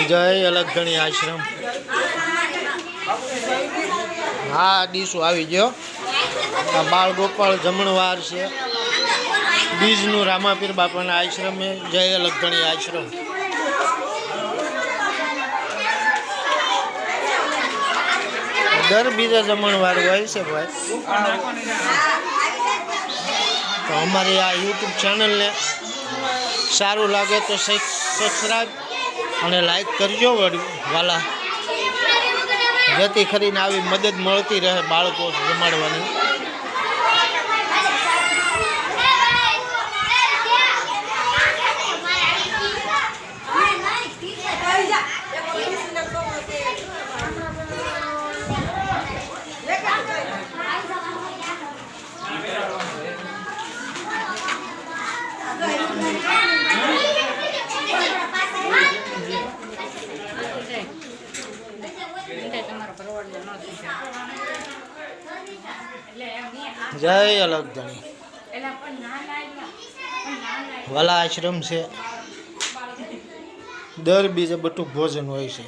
જય અલગધણી આશ્રમ। હા ડીશો આવી ગયો। આ બાળ ગોપાળ જમણવાર છે બીજનું રામાપીર બાપાના આશ્રમે। જય અલગધણી આશ્રમ। દર બીજા જમણવાર હોય છે ભાઈ। તો અમારી આ યુટ્યુબ ચેનલને સારું લાગે તો સબસ્ક્રાઈબ અને લાઈક કરજો વાલા, જેથી કરીને આવી મદદ મળતી રહે બાળકો જમાડવાની। જય અલગધણી વાલા આશ્રમ છે। દર બીજે બટુક ભોજન હોય છે।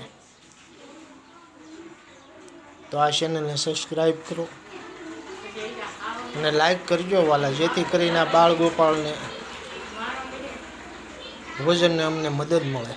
તો આ ચેનલને સબસ્ક્રાઈબ કરો અને લાઈક કરજો વાલા, જેથી કરીને આ બાળ ગોપાળને ભોજનને અમને મદદ મળે।